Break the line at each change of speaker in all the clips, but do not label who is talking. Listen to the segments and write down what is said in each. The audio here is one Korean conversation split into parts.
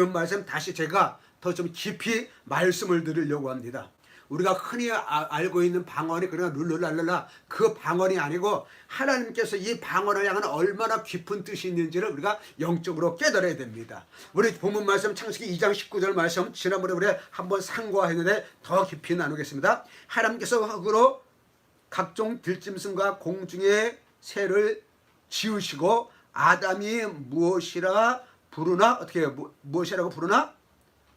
말씀 다시 제가 더 좀 깊이 말씀을 드리려고 합니다. 우리가 흔히 알고 있는 방언이 그냥 룰루랄랄라 그 방언이 아니고 하나님께서 이 방언을 향한 얼마나 깊은 뜻이 있는지를 우리가 영적으로 깨달아야 됩니다. 우리 본문 말씀 창세기 2장 19절 말씀 지난번에 우리 한번 상고했는데 더 깊이 나누겠습니다. 하나님께서 흙으로 각종 들짐승과 공중의 새를 지으시고 아담이 무엇이라 부르나 어떻게 해요? 무엇이라고 부르나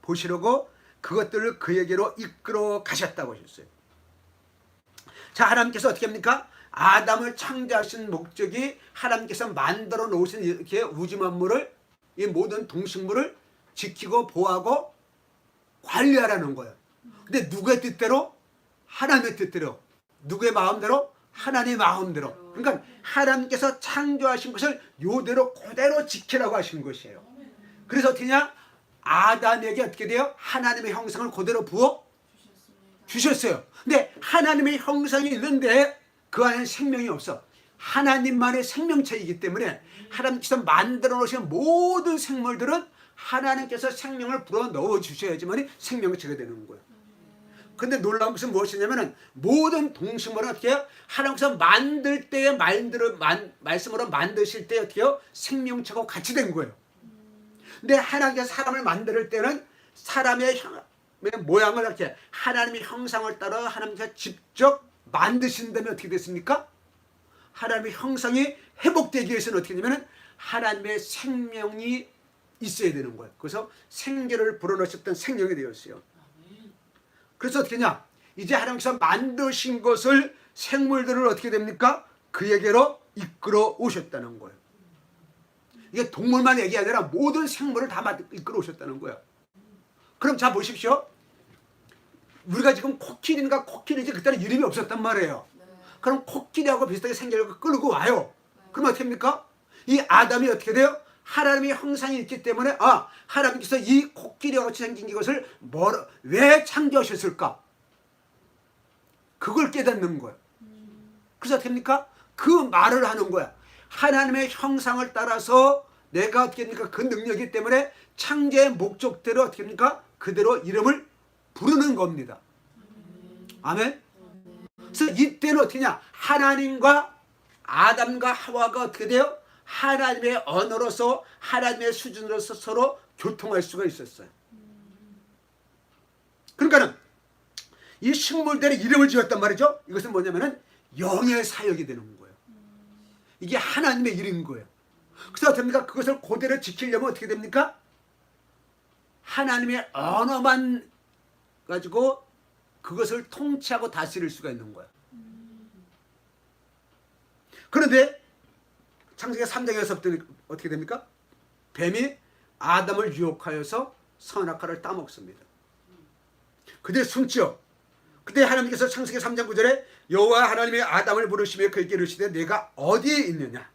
보시려고 그것들을 그에게로 이끌어 가셨다고 하셨어요. 자, 하나님께서 어떻게 합니까? 아담을 창조하신 목적이 하나님께서 만들어 놓으신 이렇게 우주 만물을, 이 모든 동식물을 지키고 보호하고 관리하라는 거예요. 근데 누구의 뜻대로? 하나님의 뜻대로. 누구의 마음대로? 하나님의 마음대로. 그러니까 하나님께서 창조하신 것을 요대로 그대로 지키라고 하신 것이에요. 그래서 어떻게냐? 아담에게 어떻게 돼요? 하나님의 형상을 그대로 부어 주셨어요. 근데 하나님의 형상이 있는데 그 안에 생명이 없어. 하나님만의 생명체이기 때문에 하나님께서 만들어 놓으신 모든 생물들은 하나님께서 생명을 불어 넣어 주셔야지만 생명체가 되는 거예요. 근데 놀라운 것은 무엇이냐면은 모든 동식물은 어떻게 해요? 하나님께서 만들 때에 말씀으로 만드실 때 어떻게 해요? 생명체가 같이 된 거예요. 근데 하나님께서 사람을 만들 때는 사람의 모양을 이렇게 하나님의 형상을 따라 하나님께서 직접 만드신다면 어떻게 됐습니까? 하나님의 형상이 회복되기 위해서는 어떻게 되냐면 하나님의 생명이 있어야 되는 거예요. 그래서 생기를 불어넣으셨던 생명이 되었어요. 그래서 어떻게 하냐? 이제 하나님께서 만드신 것을 생물들을 어떻게 됩니까? 그에게로 이끌어 오셨다는 거예요. 이게 동물만 얘기 아니라 모든 생물을 다 이끌어 오셨다는 거예요. 그럼 자 보십시오. 우리가 지금 코끼리인가 코끼리지 그때는 이름이 없었단 말이에요. 그럼 코끼리하고 비슷하게 생겨서 끌고 와요. 그럼 어떻게 합니까? 이 아담이 어떻게 돼요? 하나님의 형상이 있기 때문에 하나님께서 이 코끼리와 같이 생긴 이것을 왜 창조하셨을까? 그걸 깨닫는 거예요. 그래서 어떻게 합니까? 그 말을 하는 거야. 하나님의 형상을 따라서 내가 어떻게 합니까? 그 능력이기 때문에 창조의 목적대로 어떻게 합니까? 그대로 이름을 부르는 겁니다. 아멘? 그래서 이때는 어떻게 냐? 하나님과 아담과 하와가 어떻게 돼요? 하나님의 언어로서 하나님의 수준으로서 서로 교통할 수가 있었어요. 그러니까는 이 식물들의 이름을 지었단 말이죠. 이것은 뭐냐면은 영의 사역이 되는 거예요. 이게 하나님의 일인 거예요. 그래서 어떻게 됩니까? 그것을 그대로 지키려면 어떻게 됩니까? 하나님의 언어만 가지고 그것을 통치하고 다스릴 수가 있는 거예요. 그런데 창세기 3장에서부터 어떻게 됩니까? 뱀이 아담을 유혹하여서 선악과를 따먹습니다. 그때 숨죠. 그때 하나님께서 창세기 3장 9절에 여호와 하나님의 아담을 부르시며 그에게 이르시되 내가 어디에 있느냐?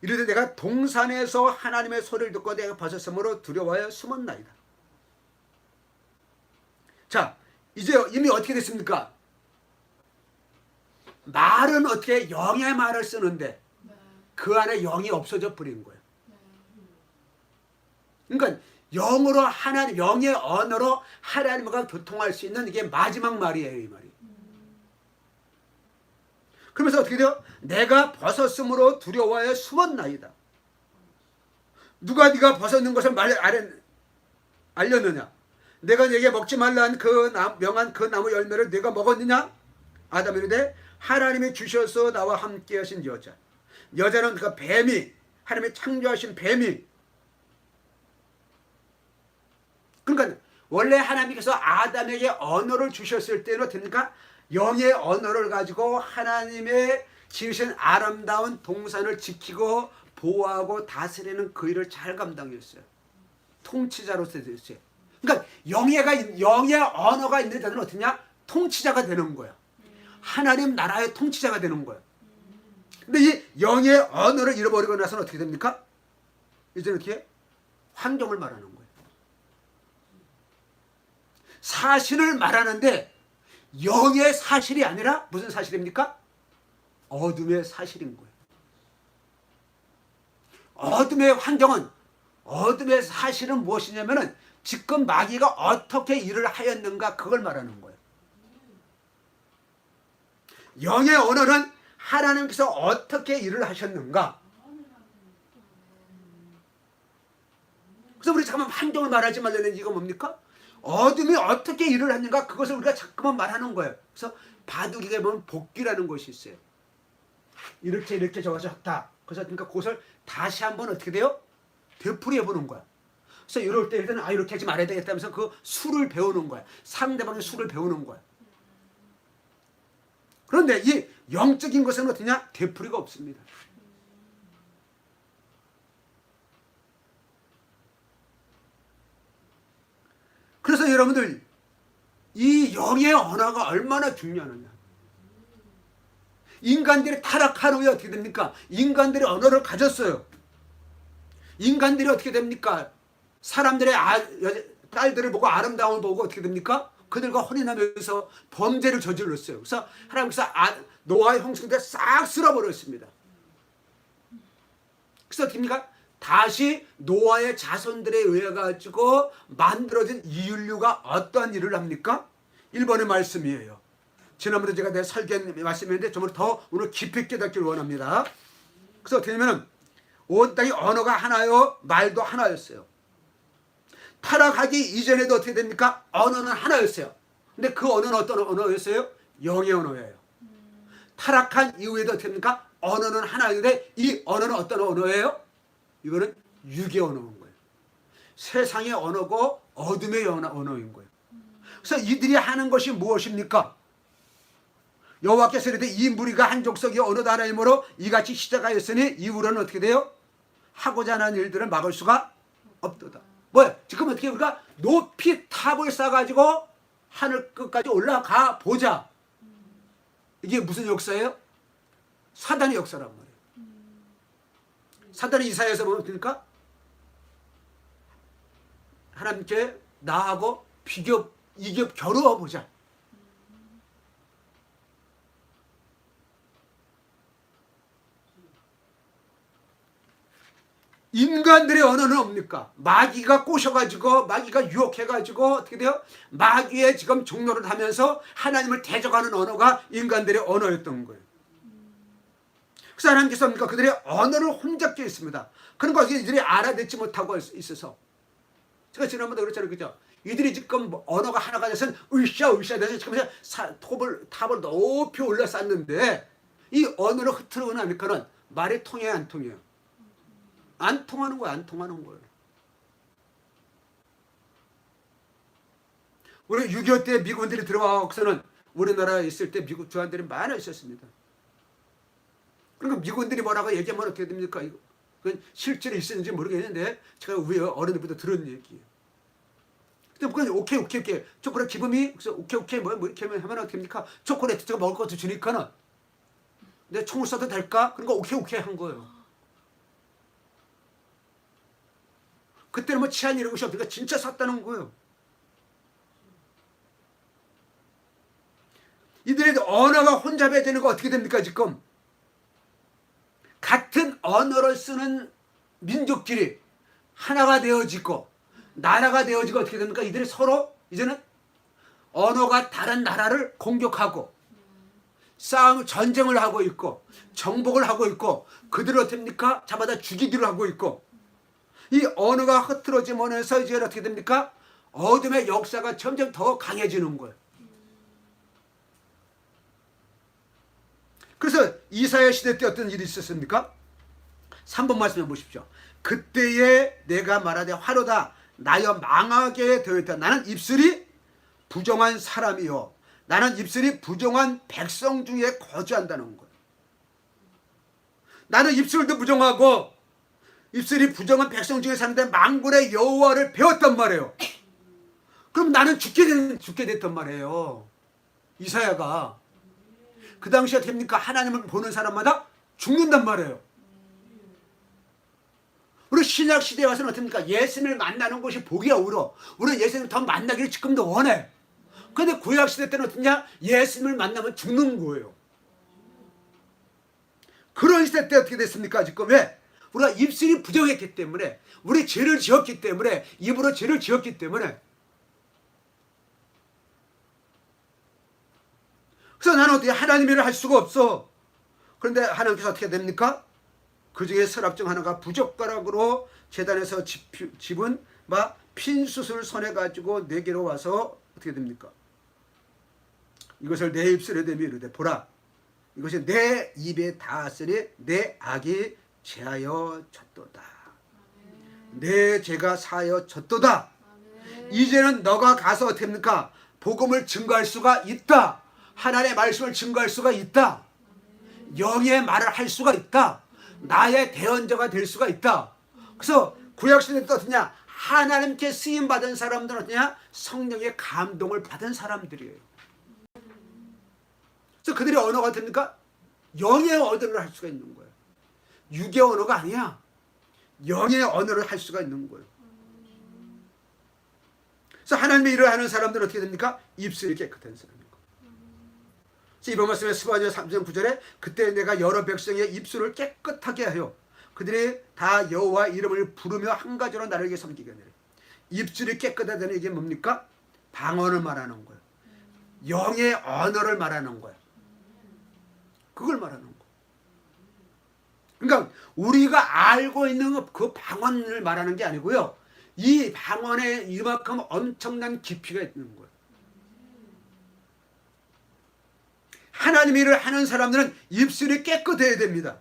이르되 내가 동산에서 하나님의 소리를 듣고 내가 벗었으므로 두려워하여 숨었나이다. 자, 이제 이미 어떻게 됐습니까? 말은 어떻게 영의 말을 쓰는데 그 안에 영이 없어져 버린 거예요. 그러니까 영으로 하나님, 영의 언어로 하나님과 교통할 수 있는 이게 마지막 말이에요, 이 말이. 그러면서 어떻게 돼요? 내가 벗었으므로 두려워하여 숨었나이다. 누가 네가 벗었는 것을 알렸느냐? 내가 네게 먹지 말라는 명한 그 나무 열매를 네가 먹었느냐? 아담이 이르되 하나님이 주셔서 나와 함께 하신 여자. 여자는 그 뱀이, 하나님이 창조하신 뱀이. 그러니까 원래 하나님께서 아담에게 언어를 주셨을 때는 어떻습니까? 영의 언어를 가지고 하나님의 지으신 아름다운 동산을 지키고 보호하고 다스리는 그 일을 잘 감당했어요. 통치자로서 됐어요. 그러니까 영의 언어가 있는 자는 어떠냐? 통치자가 되는 거야. 하나님 나라의 통치자가 되는 거야. 근데 이 영의 언어를 잃어버리고 나서는 어떻게 됩니까? 이제는 어떻게? 환경을 말하는 거예요. 사실을 말하는데 영의 사실이 아니라 무슨 사실입니까? 어둠의 사실인 거예요. 어둠의 환경은, 어둠의 사실은 무엇이냐면은 지금 마귀가 어떻게 일을 하였는가, 그걸 말하는 거예요. 영의 언어는 하나님께서 어떻게 일을 하셨는가. 그래서 우리 잠깐만 환경을 말하지 말라는 이유가 뭡니까? 어둠이 어떻게 일을 했는가, 그것을 우리가 자꾸만 말하는 거예요. 그래서 바둑에 보면 복귀라는 것이 있어요. 이렇게 적어졌다. 그래서 그러니까 그것을 다시 한번 어떻게 돼요? 되풀이해 보는 거야. 그래서 이럴 때 일단 이렇게 하지 말아야 되겠다면서 그 수를 배우는 거야. 상대방의 수를 배우는 거야. 그런데 이 영적인 것은 어떠냐? 되풀이가 없습니다. 그래서 여러분들, 이 영의 언어가 얼마나 중요하느냐. 인간들이 타락한 후에 어떻게 됩니까? 인간들이 언어를 가졌어요. 인간들이 어떻게 됩니까? 사람들의 딸들을 보고, 아름다움을 보고 어떻게 됩니까? 그들과 혼인하면서 범죄를 저질렀어요. 그래서 하나님께서 노아의 형상들 싹 쓸어버렸습니다. 그래서 어떻게 됩니까? 다시 노아의 자손들에 의해 가지고 만들어진 인류가 어떠한 일을 합니까? 1번의 말씀이에요. 지난번에 제가 내 설계 말씀했는데 좀 더 오늘 깊이 깨닫기를 원합니다. 그래서 어떻게 되냐면 온 땅이 언어가 하나요, 말도 하나였어요. 타락하기 이전에도 어떻게 됩니까? 언어는 하나였어요. 근데 그 언어는 어떤 언어였어요? 영의 언어예요. 타락한 이후에도 어떻게 됩니까? 언어는 하나인데 이 언어는 어떤 언어예요? 이거는 육의 언어인 거예요. 세상의 언어고 어둠의 언어인 거예요. 그래서 이들이 하는 것이 무엇입니까? 여호와께서 이르되 이 무리가 한 족속이 어느 나라이므로 이같이 시작하였으니 이후로는 어떻게 돼요? 하고자 하는 일들을 막을 수가 없도다. 뭐야? 지금 어떻게 우리가 높이 탑을 쌓아가지고 하늘 끝까지 올라가 보자. 이게 무슨 역사예요? 사단의 역사란 말이에요. 사단이 이사야에서 보면 어떻습니까? 하나님께 나하고 이겨 겨루어 보자. 인간들의 언어는 뭡니까? 마귀가 꼬셔가지고, 마귀가 유혹해가지고 어떻게 돼요? 마귀의 지금 종로를 하면서 하나님을 대적하는 언어가 인간들의 언어였던 거예요. 그래서 하나님께서 뭡니까? 그들의 언어를 혼잡게 했습니다. 그런 거 이들이 알아듣지 못하고 있어서. 제가 지난번에 그랬잖아요. 그죠? 이들이 지금 언어가 하나가 돼서는 으쌰 돼서 지금 탑을 높이 올라쌌는데 이 언어를 흐트러고 나니까는 말이 통해요, 안 통해요? 안 통하는 거예요. 안 통하는 거예요. 우리 6.25 때 미군들이 들어와서는 우리나라에 있을 때 미국 주한들이 많이 있었습니다. 그러니까 미군들이 뭐라고 얘기하면 어떻게 됩니까? 그건 실제로 있었는지 모르겠는데 제가 위에 어른들부터 들은 얘기예요. 근데 그건 오케이. 초콜릿 기범이 그래서 오케이 뭐 이렇게 하면 어떻게 됩니까? 초콜릿 제가 먹을 것도 주니까는 내 총을 쏴도 될까? 그러니까 오케이 한 거예요. 그때는 뭐 치안 이런 것이 없으니까 진짜 쐈다는 거예요. 이들의 언어가 혼잡해지는 거 어떻게 됩니까 지금? 같은 언어를 쓰는 민족끼리 하나가 되어지고 나라가 되어지고 어떻게 됩니까? 이들이 서로 이제는 언어가 다른 나라를 공격하고 전쟁을 하고 있고 정복을 하고 있고 그들을 어떻게 됩니까? 잡아다 죽이기를 하고 있고 이 언어가 흐트러지면서 이제 어떻게 됩니까? 어둠의 역사가 점점 더 강해지는 거예요. 그래서 이사야 시대 때 어떤 일이 있었습니까? 3번 말씀해 보십시오. 그때에 내가 말하되 화로다 나여 망하게 되었다. 나는 입술이 부정한 사람이요 나는 입술이 부정한 백성 중에 거주한다는 거예요. 나는 입술도 부정하고 입술이 부정한 백성 중에 사는데 만군의 여호와를 배웠단 말이에요. 그럼 나는 죽게 됐단 말이에요. 이사야가 그 당시에 어떻게 됩니까? 하나님을 보는 사람마다 죽는단 말이에요. 우리 신약 시대에 와서는 어떻습니까? 예수님을 만나는 것이 복이야 울어. 우리는 예수님을 더 만나기를 지금도 원해. 그런데 구약 시대 때는 어떠냐? 예수님을 만나면 죽는 거예요. 그런 시대 때 어떻게 됐습니까? 지금 왜? 우리가 입술이 부정했기 때문에, 우리 죄를 지었기 때문에, 입으로 죄를 지었기 때문에. 그래서 나는 어떻게 하나님의 일을 할 수가 없어. 그런데 하나님께서 어떻게 됩니까? 그 중에 서랍 중 하나가 부젓가락으로 제단에서 집은 막 핀숯을 손에 가지고 내게로 와서 어떻게 됩니까? 이것을 내 입술에 대며 이르되 보라, 이것이 내 입에 닿았으니 내 악이 제하여 졌도다. 내 죄가 사하여 졌도다. 이제는 너가 가서 어떻게 합니까? 복음을 증거할 수가 있다. 하나님의 말씀을 증거할 수가 있다. 영의 말을 할 수가 있다. 나의 대언자가 될 수가 있다. 그래서 구약시대 때 어떠냐? 하나님께 쓰임받은 사람들은 어떠냐? 성령의 감동을 받은 사람들이에요. 그래서 그들의 언어가 됩니까? 영의 언어를 할 수가 있는 거예요. 육의 언어가 아니야. 영의 언어를 할 수가 있는 거예요. 그래서 하나님의 일을 하는 사람들은 어떻게 됩니까? 입술이 깨끗한 사람인 거예요. 그래서 이번 말씀에 스바냐 3장 9절에 그때 내가 여러 백성의 입술을 깨끗하게 하여 그들이 다 여호와 이름을 부르며 한 가지로 나를 섬기게 하리라. 입술이 깨끗하다는 이게 뭡니까? 방언을 말하는 거예요. 영의 언어를 말하는 거예요. 그걸 말하는 거예요. 그러니까 우리가 알고 있는 그 방언을 말하는 게 아니고요. 이 방언에 이만큼 엄청난 깊이가 있는 거예요. 하나님의 일을 하는 사람들은 입술이 깨끗해야 됩니다.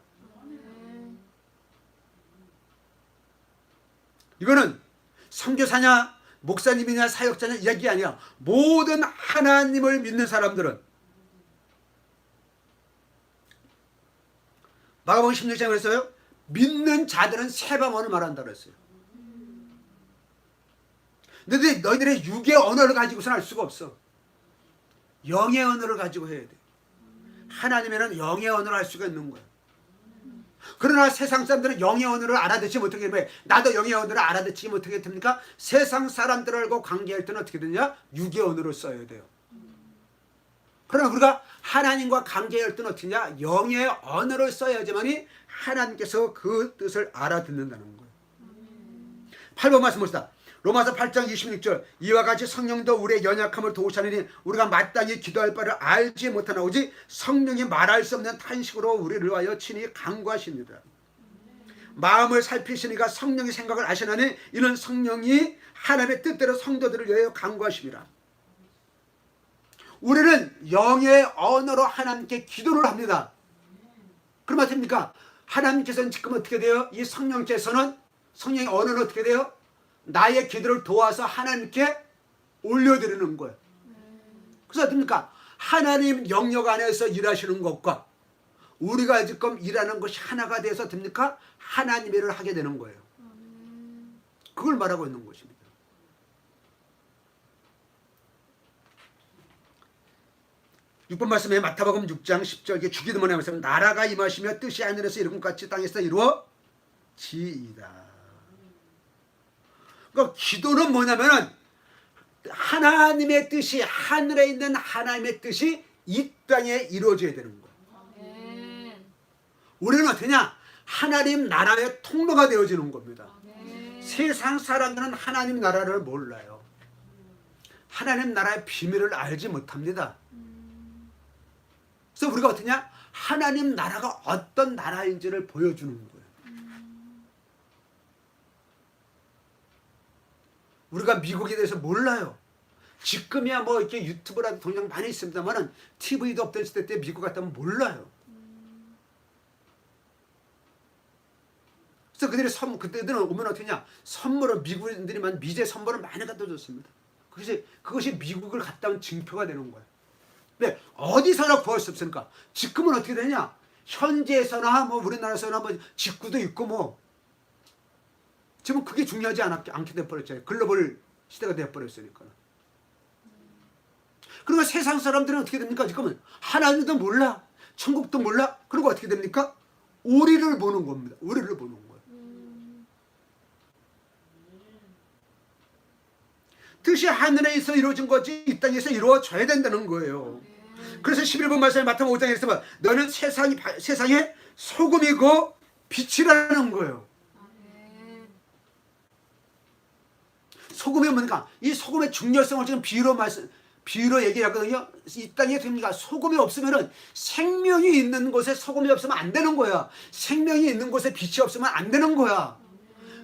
이거는 선교사냐 목사님이냐 사역자냐 이야기 아니야. 모든 하나님을 믿는 사람들은 마가복음 16장에 그랬어요. 믿는 자들은 새 방언을 말한다 그랬어요. 근데 너희들의 육의 언어를 가지고서는 할 수가 없어. 영의 언어를 가지고 해야 돼. 하나님에는 영의 언어를 할 수가 있는 거야. 그러나 세상 사람들은 영의 언어를 알아듣지 못하게 되면, 나도 영의 언어를 알아듣지 못하게 됩니까? 세상 사람들하고 관계할 때는 어떻게 되냐? 육의 언어를 써야 돼요. 그러나 우리가 하나님과 관계할 때는 어떻게 되냐? 영의 언어를 써야지만이 하나님께서 그 뜻을 알아듣는다는 거예요. 8번 말씀 봅시다. 로마서 8장 26절 이와 같이 성령도 우리의 연약함을 도우시느니 우리가 마땅히 기도할 바를 알지 못하나 오직 성령이 말할 수 없는 탄식으로 우리를 위하여 친히 간구하십니다. 마음을 살피시니까 성령의 생각을 아시나니 이는 성령이 하나님의 뜻대로 성도들을 위하여 간구하십니다. 우리는 영의 언어로 하나님께 기도를 합니다. 그러면 됩니까? 하나님께서는 지금 어떻게 돼요? 이 성령께서는 성령의 언어는 어떻게 돼요? 나의 기도를 도와서 하나님께 올려드리는 거예요. 그래서 어떻습니까? 하나님 영역 안에서 일하시는 것과 우리가 지금 일하는 것이 하나가 돼서 됩니까? 하나님의 일을 하게 되는 거예요. 그걸 말하고 있는 것입니다. (6번) 말씀에 마태복음 6장 10절 이게 주기도문에 말씀 나라가 임하시며 뜻이 하늘에서 이루음같이 땅에서 이루어지이다. 그러니까 기도는 뭐냐면은 하나님의 뜻이 하늘에 있는 하나님의 뜻이 이 땅에 이루어져야 되는 거예요. 우리는 어떠냐? 하나님 나라의 통로가 되어지는 겁니다. 세상 사람들은 하나님 나라를 몰라요. 하나님 나라의 비밀을 알지 못합니다. 그래서 우리가 어떠냐? 하나님 나라가 어떤 나라인지를 보여주는 거예요. 우리가 미국에 대해서 몰라요. 지금이야 뭐 이렇게 유튜브라도 동영 많이 있습니다만은 TV도 없던 시대 때 미국 갔다면 몰라요. 그래서 그때들은 오면 어떻게냐? 선물을 미국인들이만 미제 선물을 많이 갖다 줬습니다. 그것이 미국을 갔다 온 증표가 되는 거예요. 근데 어디서나 구할 수 없으니까 지금은 어떻게 되냐? 현지에서나 뭐 우리나라에서나 뭐 직구도 있고 뭐 지금 그게 중요하지 않게 돼버렸잖아요. 글로벌 시대가 돼버렸으니까. 그러니까 세상 사람들은 어떻게 됩니까? 지금은 하나님도 몰라, 천국도 몰라. 그리고 어떻게 됩니까? 우리를 보는 겁니다. 우리를 보는 거예요. 뜻이 하늘에서 이루어진 것이 이 땅에서 이루어져야 된다는 거예요. 그래서 11번 말씀에 마태복음 5장에 있으면 너는 세상의 소금이고 빛이라는 거예요. 소금이 뭡니까? 이 소금의 중요성을 지금 비유로 얘기하거든요. 이 땅에 됩니까? 소금이 없으면은 생명이 있는 곳에 소금이 없으면 안 되는 거야. 생명이 있는 곳에 빛이 없으면 안 되는 거야.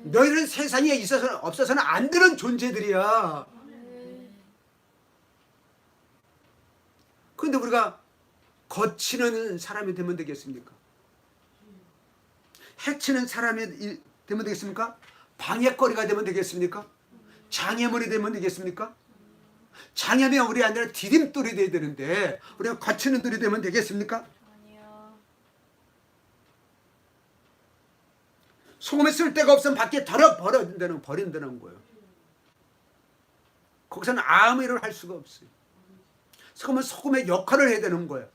너희들은 세상에 없어서는 안 되는 존재들이야. 그런데 우리가 거치는 사람이 되면 되겠습니까? 해치는 사람이 되면 되겠습니까? 방해거리가 되면 되겠습니까? 장애물이 되면 되겠습니까? 장애면 우리 아니라 디딤돌이 돼야 되는데 우리가 거치는 돌이 되면 되겠습니까?
아니요.
소금에 쓸 데가 없으면 밖에 버린다는 거예요. 거기서는 아무 일을 할 수가 없어요. 소금은 소금의 역할을 해야 되는 거예요.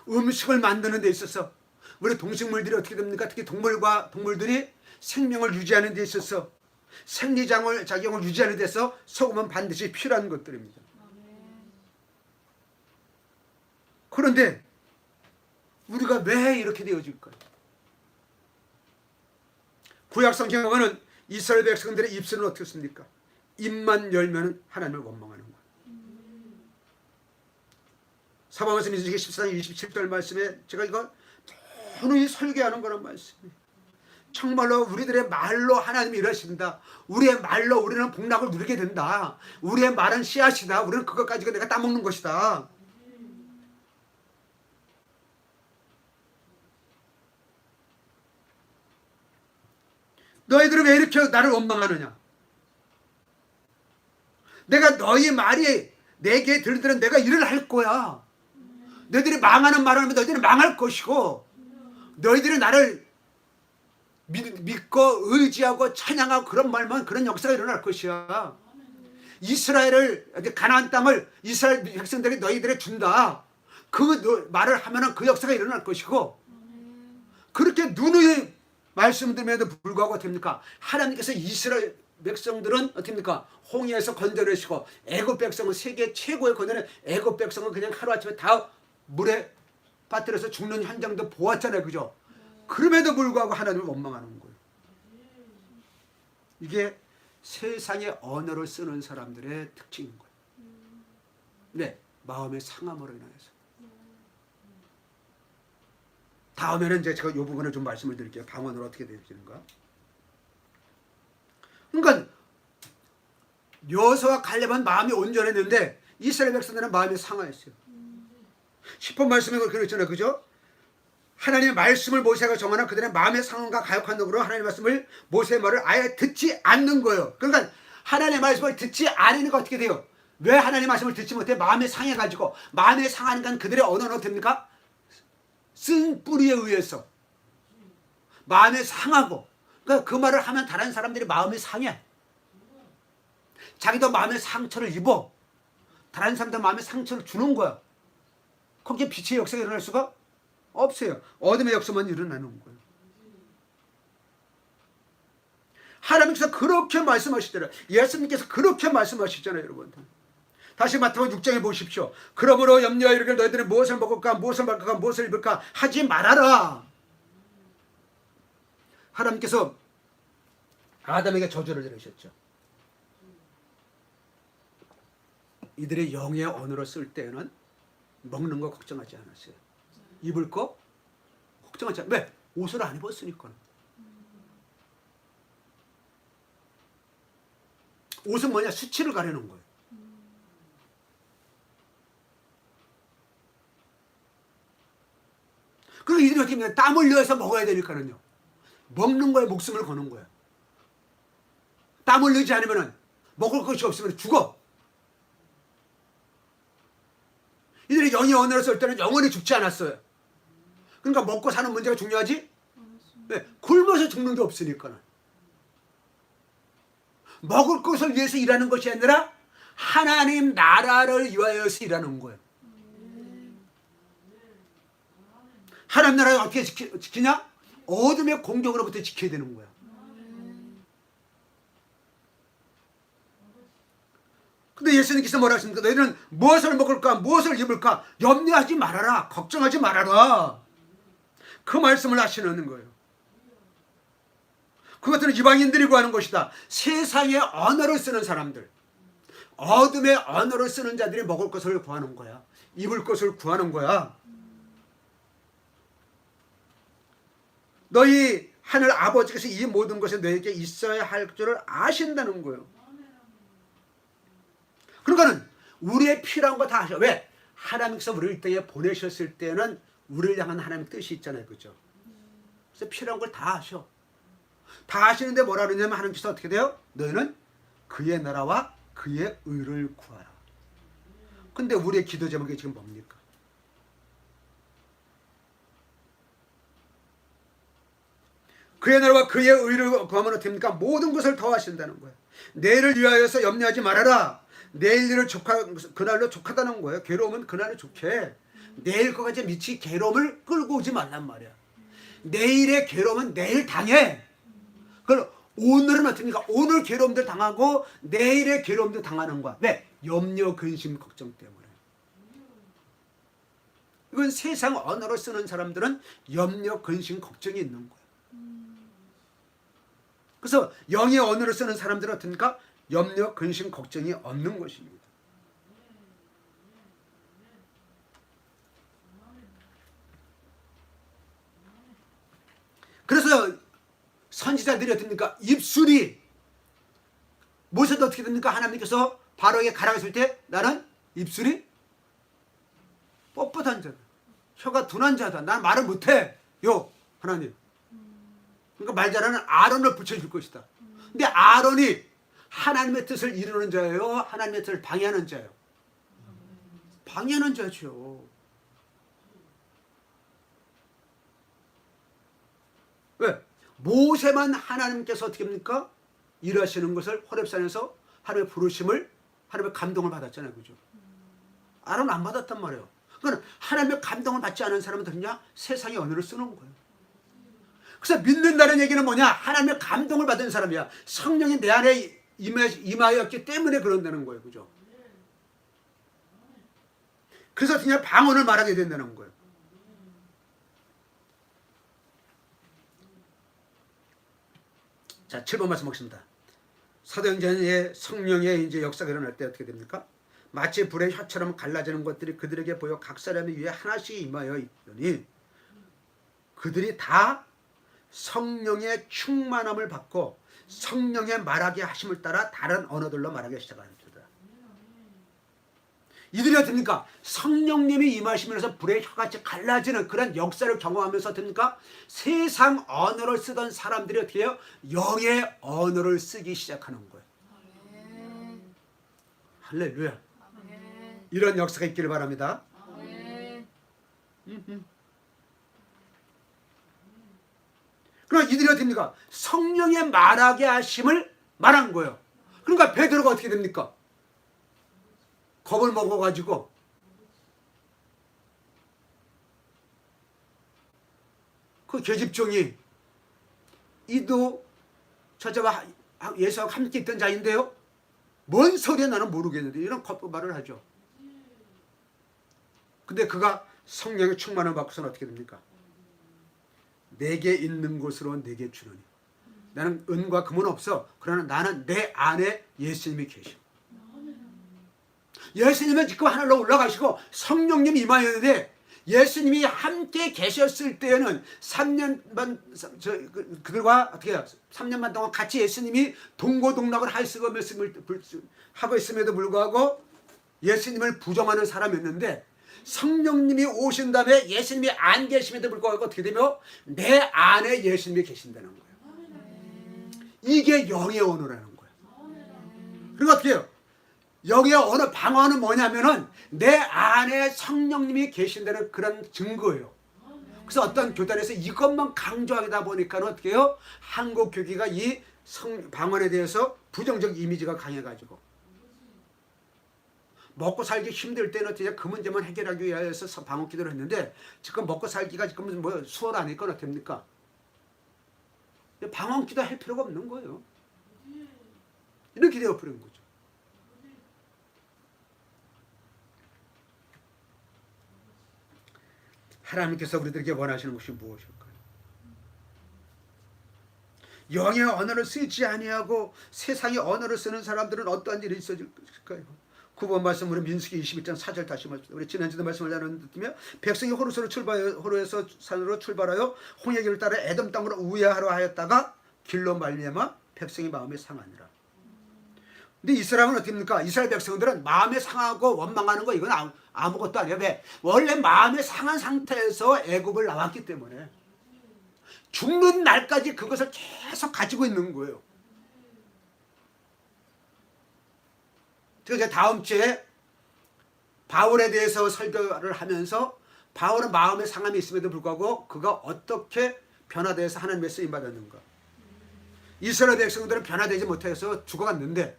음식을 만드는 데 있어서 우리 동식물들이 어떻게 됩니까? 특히 동물들이 생명을 유지하는 데 있어서 생리작용을 유지하는 데서 소금은 반드시 필요한 것들입니다. 그런데 우리가 왜 이렇게 되어질까요? 구약 성경에 보면 이스라엘 백성들의 입술은 어떻습니까? 입만 열면 하나님을 원망하는 거예요. 사방에서 민수기 14장 27절 말씀에 제가 이거 누누이 설교하는 거란 말씀이에요. 정말로 우리들의 말로 하나님이 일하신다. 우리의 말로 우리는 복락을 누리게 된다. 우리의 말은 씨앗이다. 우리는 그것 가지고 내가 따먹는 것이다. 너희들은 왜 이렇게 나를 원망하느냐? 내가 너희 말이 내게 들들은 내가 일을 할 거야. 너희들이 망하는 말을 하면 너희들이 망할 것이고 너희들이 나를 믿고 의지하고 찬양하고 그런 말만 그런 역사가 일어날 것이야. 이스라엘을 가나안 땅을 이스라엘 백성들이 너희들에 준다. 그 말을 하면은 그 역사가 일어날 것이고 그렇게 누누이 말씀드림에도 불구하고 됩니까? 하나님께서 이스라엘 백성들은 어떻습니까? 홍해에서 건져내시고 애굽 백성은 세계 최고의 건져낸 애굽 백성은 그냥 하루아침에 다 물에 빠뜨려서 죽는 현장도 보았잖아요. 그죠? 그럼에도 불구하고 하나님을 원망하는 거예요. 이게 세상의 언어를 쓰는 사람들의 특징인 거예요. 네, 마음의 상함으로 인해서. 다음에는 이제 제가 이 부분을 좀 말씀을 드릴게요. 방언으로 어떻게 되어지는가. 그러니까 여호수아와 갈렙은 마음이 온전했는데 이스라엘 백성들은 마음이 상하였어요. 10번 말씀에 그렇게 있잖아요. 그죠? 하나님의 말씀을 모세가 정하나 그들의 마음의 상함과 가혹한 능으로 하나님의 말씀을 모세의 말을 아예 듣지 않는 거예요. 그러니까 하나님의 말씀을 듣지 않으니까 어떻게 돼요? 왜 하나님의 말씀을 듣지 못해? 마음에 상해가지고 마음에 상하니까 그들의 언어는 어떻게 됩니까? 쓴 뿌리에 의해서 마음에 상하고 그러니까 그 말을 하면 다른 사람들이 마음이 상해. 자기도 마음의 상처를 입어. 다른 사람들 마음에 상처를 주는 거야. 거기에 빛의 역사가 일어날 수가 없어요. 어둠의 역사만 일어나는 거예요. 하나님께서 그렇게 말씀하시잖아요. 예수님께서 그렇게 말씀하시잖아요. 여러분. 다시 마태복음 6장에 보십시오. 그러므로 염려하여 이르기를 너희들은 무엇을 먹을까 무엇을 마실까 무엇을 입을까 하지 말아라. 하나님께서 아담에게 저주를 내리셨죠. 이들의 영의 언어로 쓸 때는 먹는 거 걱정하지 않았어요. 입을 거 걱정하지 않아요. 왜? 옷을 안 입었으니까. 옷은 뭐냐? 수치를 가리는 거예요. 그리고 이들이 어떻게 하면 땀 흘려서 먹어야 되니까는요. 먹는 거에 목숨을 거는 거야. 땀 흘리지 않으면 먹을 것이 없으면 죽어. 이들이 영의 언어로 쓸 때는 영원히 죽지 않았어요. 그러니까 먹고 사는 문제가 중요하지? 네, 굶어서 죽는 게 없으니까. 먹을 것을 위해서 일하는 것이 아니라 하나님 나라를 위하여서 일하는 거예요. 하나님 나라를 어떻게 지키냐? 어둠의 공격으로부터 지켜야 되는 거야. 근데 예수님께서 뭐라 하십니까? 너희는 무엇을 먹을까 무엇을 입을까 염려하지 말아라. 걱정하지 말아라. 그 말씀을 하시는 거예요. 그것들은 이방인들이 구하는 것이다. 세상의 언어를 쓰는 사람들, 어둠의 언어를 쓰는 자들이 먹을 것을 구하는 거야. 입을 것을 구하는 거야. 너희 하늘 아버지께서 이 모든 것이 너에게 있어야 할 줄을 아신다는 거예요. 그러니까는 우리의 필요한 거 다 아셔. 왜? 하나님께서 우리를 이 땅에 보내셨을 때는 우리를 향한 하나님의 뜻이 있잖아요. 그죠? 그래서 필요한 걸 다 아셔. 다 아시는데 뭐라 그러냐면 하나님께서 어떻게 돼요? 너희는 그의 나라와 그의 의를 구하라. 근데 우리의 기도 제목이 지금 뭡니까? 그의 나라와 그의 의를 구하면 어떻게 됩니까? 모든 것을 더하신다는 거예요. 내일을 위하여서 염려하지 말아라. 내일 일을 그날로 족하다는 거예요. 괴로움은 그날로 좋게. 내일 것까지 미치 괴로움을 끌고 오지 말란 말이야. 내일의 괴로움은 내일 당해. 그걸 오늘은 어떻습니까? 오늘 괴로움들 당하고 내일의 괴로움도 당하는 거야. 왜? 염려, 근심, 걱정 때문에. 이건 세상 언어로 쓰는 사람들은 염려, 근심, 걱정이 있는 거야. 그래서 영의 언어를 쓰는 사람들은 어떻습니까? 염려, 근심, 걱정이 없는 것입니다. 그래서 선지자들이 어떻습니까? 입술이 모세도 어떻게 됩니까? 하나님께서 바로에게 가라고 했을 때 나는 입술이 뻣뻣한 자다. 혀가 둔한 자다. 난 말을 못해. 요 하나님. 그러니까 말 잘하는 아론을 붙여줄 것이다. 근데 아론이 하나님의 뜻을 이루는 자예요? 하나님의 뜻을 방해하는 자예요? 방해하는 자죠. 왜? 모세만 하나님께서 어떻게 합니까? 일하시는 것을 호렙산에서 하나님의 부르심을 하나님의 감동을 받았잖아요. 그죠? 아론은 안 받았단 말이에요. 그러니까 하나님의 감동을 받지 않은 사람들은요 세상의 언어를 쓰는 거예요. 그래서 믿는다는 얘기는 뭐냐? 하나님의 감동을 받은 사람이야. 성령이 내 안에 임하였기 때문에 그런다는 거예요. 그죠? 그래서 그냥 방언을 말하게 된다는 거예요. 자, 7번 말씀 보겠습니다. 사도행전의 성령의 이제 역사가 일어날 때 어떻게 됩니까? 마치 불의 혀처럼 갈라지는 것들이 그들에게 보여 각 사람의 위에 하나씩 임하여 있더니 그들이 다 성령의 충만함을 받고 성령의 말하게 하심을 따라 다른 언어들로 말하기 시작합니다. 이들이 어떻습니까? 성령님이 임하시면서 불의 혀같이 갈라지는 그런 역사를 경험하면서 어떻습니까? 세상 언어를 쓰던 사람들이 어떻게 해요? 영의 언어를 쓰기 시작하는 거예요. 할렐루야. 이런 역사가 있기를 바랍니다. 그럼 이들이 어떻게 됩니까? 성령의 말하게 하심을 말한 거예요. 그러니까 베드로가 어떻게 됩니까? 겁을 먹어가지고 그 계집종이 이도 저자와 예수와 함께 있던 자인데요. 뭔 소리야 나는 모르겠는데 이런 말을 하죠. 근데 그가 성령의 충만을 받고서는 어떻게 됩니까? 내게 있는 곳으로 내게 주노니 나는 은과 금은 없어. 그러나 나는 내 안에 예수님이 계시오. 예수님은 지금 하늘로 올라가시고 성령님이 임하였는데 예수님이 함께 계셨을 때에는 3년반 그들과 어떻게 해요? 3년반 동안 같이 예수님이 동고동락을 할 수가 없음을 하고 있음에도 불구하고 예수님을 부정하는 사람이었는데 성령님이 오신 다음에 예수님이 안 계심에도 불구하고 어떻게 되며 내 안에 예수님이 계신다는 거예요. 이게 영의 언어라는 거예요. 그리고 어떻게 해요? 영의 언어 방언은 뭐냐면은 내 안에 성령님이 계신다는 그런 증거예요. 그래서 어떤 교단에서 이것만 강조하다 보니까 어떻게 해요? 한국 교회가 이 방언에 대해서 부정적 이미지가 강해가지고 먹고 살기 힘들 때는 어떻게 그 문제만 해결하기 위해서 방언 기도를 했는데 지금 먹고 살기가 지금 뭐 수월하니까 어떻습니까? 방언 기도 할 필요가 없는 거예요. 이렇게 되어버린 거죠. 하나님께서 우리들에게 원하시는 것이 무엇일까요? 영의 언어를 쓰지 아니하고 세상의 언어를 쓰는 사람들은 어떠한 일이 있어질까요? 9번 말씀 우리 민수기 21장 4절 다시 말씀. 우리 지난주도 말씀을 나눴으며 백성이 호로에서 산으로 출발하여 홍해 길을 따라 에돔 땅으로 우회하러 하였다가 길로 말미암아 백성의 마음이 상하니라. 근데 이스라엘은 어떻게 합니까? 이스라엘 백성들은 마음에 상하고 원망하는 거 이건 아무것도 아니에요. 왜? 원래 마음에 상한 상태에서 애굽을 나왔기 때문에 죽는 날까지 그것을 계속 가지고 있는 거예요. 그래서 다음 주에 바울에 대해서 설교를 하면서 바울은 마음의 상함이 있음에도 불구하고 그가 어떻게 변화되어서 하나님의 쓰임 받았는가. 이스라엘 백성들은 변화되지 못해서 죽어갔는데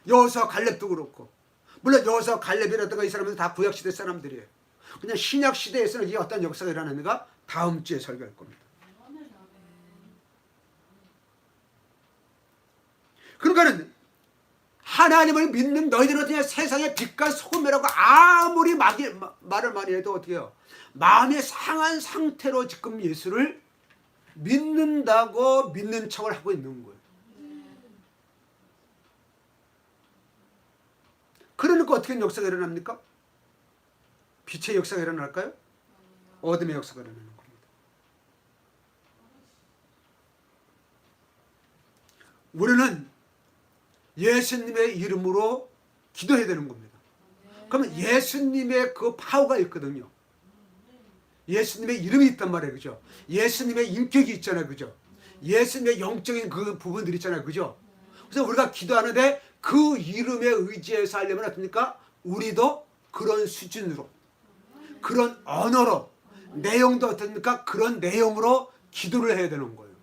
여호수아 갈렙도 그렇고, 물론 여호수아 갈렙이라든가 이 사람들은 다 구약시대 사람들이에요. 그냥 신약시대에서는 이게 어떤 역사가 일어났는가 다음 주에 설교할 겁니다. 그러니까는 하나님을 믿는 너희들은 그냥 세상의 빛과 소금이라고 아무리 말을 많이 해도 어떻게 해요? 마음의 상한 상태로 지금 예수를 믿는다고 믿는 척을 하고 있는 거예요. 그러니까 어떻게 역사가 일어납니까? 빛의 역사가 일어날까요? 어둠의 역사가 일어나는 겁니다. 우리는 예수님의 이름으로 기도해야 되는 겁니다. 그러면 예수님의 그 파워가 있거든요. 예수님의 이름이 있단 말이에요. 그죠? 예수님의 인격이 있잖아요. 그죠? 예수님의 영적인 그 부분들이 있잖아요. 그죠? 그래서 우리가 기도하는데 그 이름에 의지해서 하려면 어떻습니까? 우리도 그런 수준으로, 그런 언어로, 내용도 어떻습니까? 그런 내용으로 기도를 해야 되는 거예요.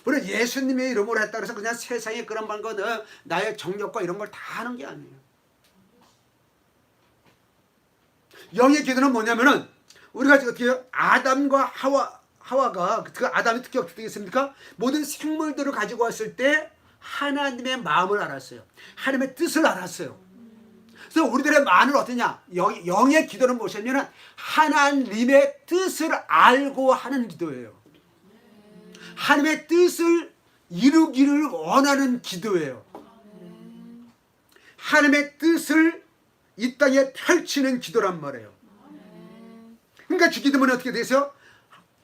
물론 예수님의 이름으로 했다 그래서 그냥 세상에 그런 말거는 나의 정력과 이런 걸 다 하는 게 아니에요. 영의 기도는 뭐냐면은 우리가 어떻게 해요? 아담과 하와가 그 아담의 특징이 어떻게 되겠습니까? 모든 생물들을 가지고 왔을 때 하나님의 마음을 알았어요. 하나님의 뜻을 알았어요. 그래서 우리들의 마음은 어떠냐? 영의 기도는 무엇이냐면 하나님의 뜻을 알고 하는 기도예요. 하나님의 뜻을 이루기를 원하는 기도예요. 하나님의 뜻을 이 땅에 펼치는 기도란 말이에요. 그러니까 주기도문이 어떻게 되세요?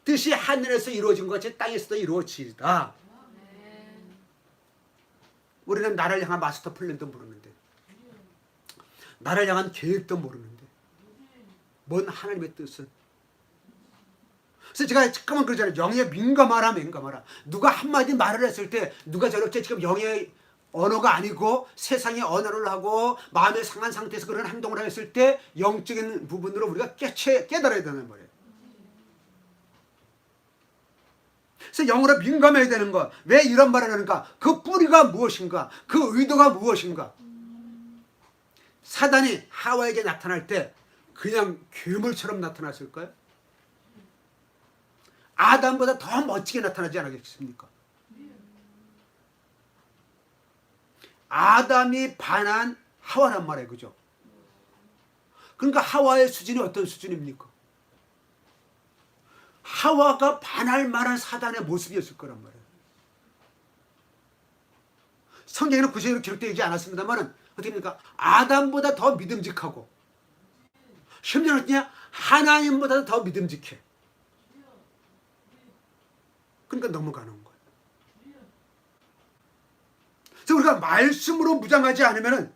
뜻이 하늘에서 이루어진 것 같이 땅에서도 이루어지리다. 우리는 나를 향한 마스터 플랜도 모르는데, 나를 향한 계획도 모르는데, 뭔 하나님의 뜻은? 그래서 제가 잠깐만 그러잖아요. 영에 민감하라. 누가 한마디 말을 했을 때 누가 저렇게 지금 영의 언어가 아니고 세상의 언어를 하고 마음의 상한 상태에서 그런 행동을 했을 때 영적인 부분으로 우리가 깨달아야 되는 거예요. 그래서 영으로 민감해야 되는 거. 왜 이런 말을 하는가? 그 뿌리가 무엇인가? 그 의도가 무엇인가? 사단이 하와에게 나타날 때 그냥 괴물처럼 나타났을까요? 아담보다 더 멋지게 나타나지 않았겠습니까? 아담이 반한 하와란 말이에요. 그죠? 그러니까 하와의 수준이 어떤 수준입니까? 하와가 반할 만한 사단의 모습이었을 거란 말이에요. 성경에는 구체적으로 기록되지 않았습니다만 어떻습니까? 아담보다 더 믿음직하고 심지어는 그냥 하나님보다 더 믿음직해. 그러니까 넘어가는 거예요. 그래서 우리가 말씀으로 무장하지 않으면은,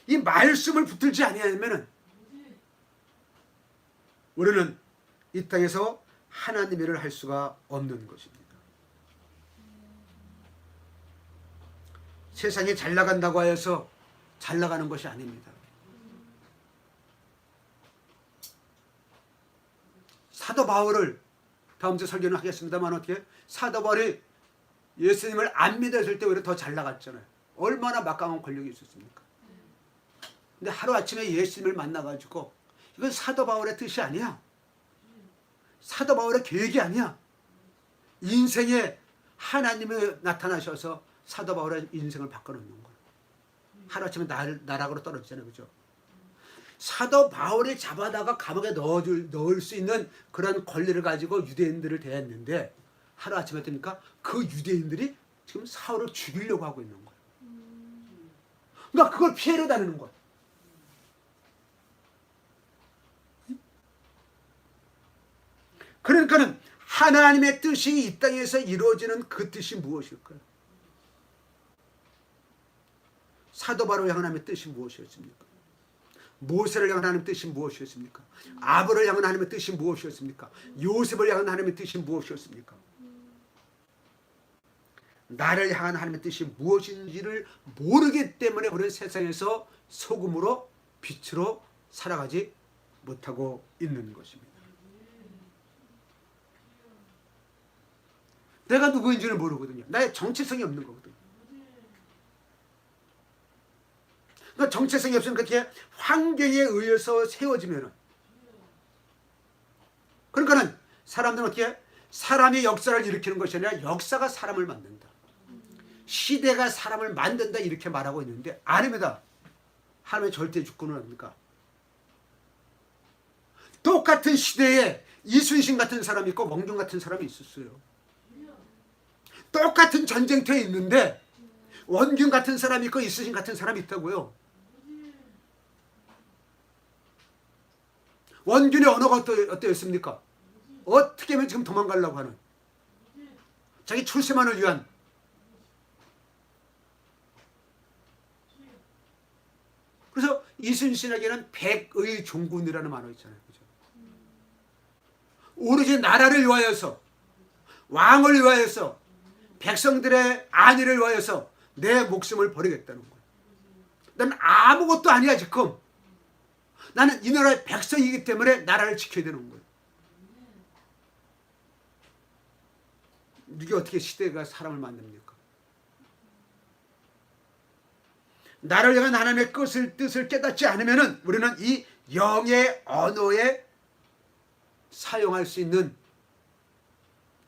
이 말씀을 붙들지 아니하면은 우리는 이 땅에서 하나님의 일을 할 수가 없는 것입니다. 세상에 잘 나간다고 해서 잘 나가는 것이 아닙니다. 사도 바울을 다음 주 설교는 하겠습니다만 어떻게 사도 바울이 예수님을 안 믿었을 때 오히려 더 잘 나갔잖아요. 얼마나 막강한 권력이 있었습니까? 근데 하루아침에 예수님을 만나가지고 이건 사도 바울의 뜻이 아니야. 사도 바울의 계획이 아니야. 인생에 하나님이 나타나셔서 사도 바울의 인생을 바꿔놓는 거예요. 하루아침에 나락으로 떨어지잖아요. 그죠? 사도 바울이 잡아다가 감옥에 넣을 수 있는 그런 권리를 가지고 유대인들을 대했는데 하루아침에 되니까 그 유대인들이 지금 사울을 죽이려고 하고 있는 거예요. 그러니까 그걸 피해려 다니는 거예요. 그러니까는 하나님의 뜻이 이 땅에서 이루어지는 그 뜻이 무엇일까요? 사도 바울을 향한 하나님의 뜻이 무엇이었습니까? 모세를 향한 하나님의 뜻이 무엇이었습니까? 아브를 향한 하나님의 뜻이 무엇이었습니까? 요셉을 향한 하나님의 뜻이 무엇이었습니까? 나를 향한 하나님의 뜻이 무엇인지를 모르기 때문에 우리는 세상에서 소금으로 빛으로 살아가지 못하고 있는 것입니다. 내가 누구인지를 모르거든요. 나의 정체성이 없는 거거든요. 그러니까 정체성이 없으면 그렇게 환경에 의해서 세워지면은, 그러니까는 사람들은 어떻게 사람이 역사를 일으키는 것이 아니라 역사가 사람을 만든다. 시대가 사람을 만든다 이렇게 말하고 있는데 아닙니다. 하나님의 절대 주권은 뭡니까? 똑같은 시대에 이순신 같은 사람이 있고 원균 같은 사람이 있었어요. 똑같은 전쟁터에 있는데 원균 같은 사람이 있고 이순신 같은 사람이 있다고요. 원균의 언어가 어떠했습니까? 어떻게 하면 지금 도망가려고 하는, 자기 출세만을 위한, 그래서 이순신에게는 백의 종군이라는 말이 있잖아요. 그죠? 오로지 나라를 위하여서, 왕을 위하여서, 백성들의 안위를 위하여서 내 목숨을 버리겠다는 거예요. 난 아무것도 아니야 지금. 나는 이 나라의 백성이기 때문에 나라를 지켜야 되는 거예요. 이게 어떻게 시대가 사람을 만듭니까? 나를 향한 하나님의 뜻을 깨닫지 않으면 우리는 이 영의 언어에 사용할 수 있는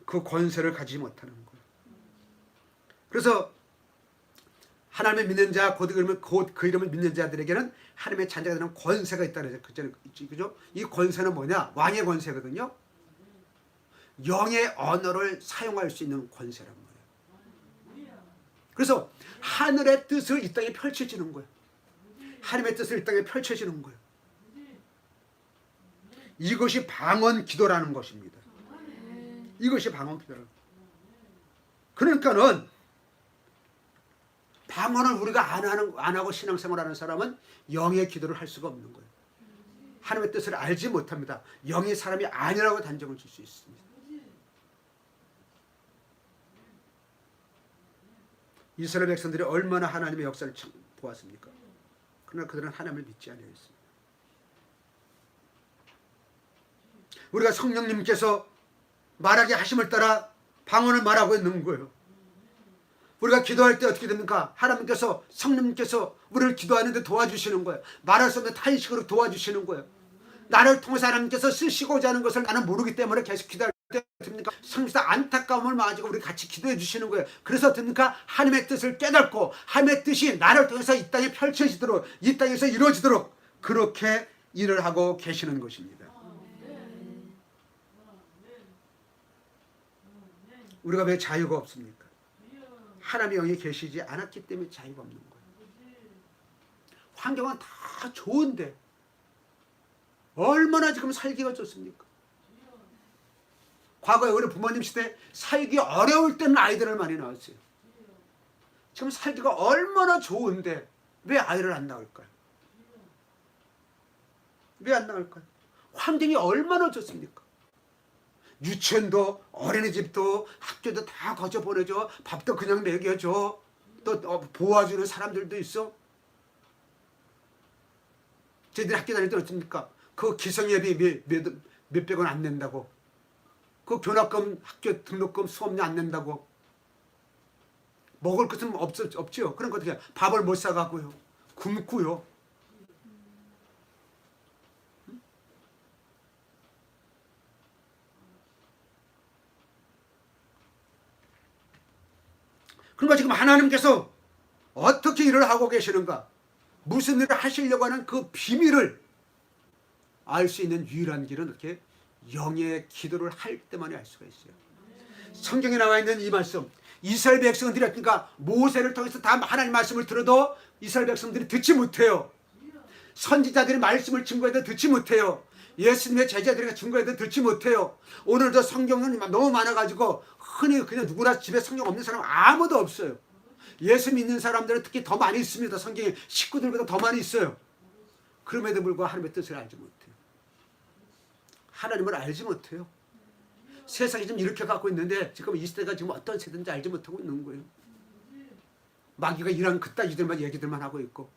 그 권세를 가지지 못하는 거예요. 그래서 하나님을 믿는 자, 곧 그 이름을 믿는 자들에게는 하나님의 자녀가 되는 권세가 있다는 거죠. 그죠? 이 권세는 뭐냐? 왕의 권세거든요. 영의 언어를 사용할 수 있는 권세란 말이에요. 그래서 하늘의 뜻을 이 땅에 펼쳐지는 거예요. 하나님의 뜻을 이 땅에 펼쳐지는 거예요. 이것이 방언 기도라는 것입니다. 이것이 방언 기도라는 거예요. 그러니까는 방언을 우리가 안 하고 신앙생활하는 사람은 영의 기도를 할 수가 없는 거예요. 하나님의 뜻을 알지 못합니다. 영의 사람이 아니라고 단정을 줄 수 있습니다. 이스라엘 백성들이 얼마나 하나님의 역사를 보았습니까? 그러나 그들은 하나님을 믿지 않았습니다. 우리가 성령님께서 말하게 하심을 따라 방언을 말하고 있는 거예요. 우리가 기도할 때 어떻게 됩니까? 하나님께서, 성령님께서 우리를 기도하는데 도와주시는 거예요. 말할 수 없는 타인식으로 도와주시는 거예요. 나를 통해서 하나님께서 쓰시고자 하는 것을 나는 모르기 때문에 계속 기도할 때 됩니까? 성령께서 안타까움을 가지고 우리 같이 기도해 주시는 거예요. 그래서 됩니까? 하나님의 뜻을 깨닫고 하나님의 뜻이 나를 통해서 이 땅에 펼쳐지도록, 이 땅에서 이루어지도록 그렇게 일을 하고 계시는 것입니다. 우리가 왜 자유가 없습니까? 하나님의 영이 계시지 않았기 때문에 자유가 없는 거예요. 환경은 다 좋은데 얼마나 지금 살기가 좋습니까? 과거에 우리 부모님 시대 살기 어려울 때는 아이들을 많이 낳았어요. 지금 살기가 얼마나 좋은데 왜 아이를 안 낳을까요? 왜 안 낳을까요? 환경이 얼마나 좋습니까? 유치원도 어린이집도 학교도 다 거쳐 보내줘. 밥도 그냥 먹여줘. 또 보호해주는 사람들도 있어. 저희들이 학교 다닐 때 어떻습니까? 그 기성예비 몇백 원 안 낸다고, 그 교납금, 학교 등록금, 수업료 안 낸다고, 먹을 것은 없죠. 그러니까 어떻게 밥을 못 사가고요, 굶고요. 그러니까 지금 하나님께서 어떻게 일을 하고 계시는가, 무슨 일을 하시려고 하는 그 비밀을 알 수 있는 유일한 길은 이렇게 영의 기도를 할 때만이 알 수가 있어요. 성경에 나와 있는 이 말씀, 이스라엘 백성들이 그러니까 모세를 통해서 다 하나님 말씀을 들어도 이스라엘 백성들이 듣지 못해요. 선지자들이 말씀을 증거해도 듣지 못해요. 예수님의 제자들이 증거해도 듣지 못해요. 오늘도 성경은 너무 많아가지고 흔히 그냥 누구나 집에 성경 없는 사람 아무도 없어요. 예수 믿는 사람들은 특히 더 많이 있습니다. 성경에 식구들보다 더 많이 있어요. 그럼에도 불구하고 하나님의 뜻을 알지 못해요. 하나님을 알지 못해요. 세상이 지금 이렇게 갖고 있는데 지금 이 시대가 지금 어떤 세대인지 알지 못하고 있는 거예요. 마귀가 이런 그따위들만 얘기들만 하고 있고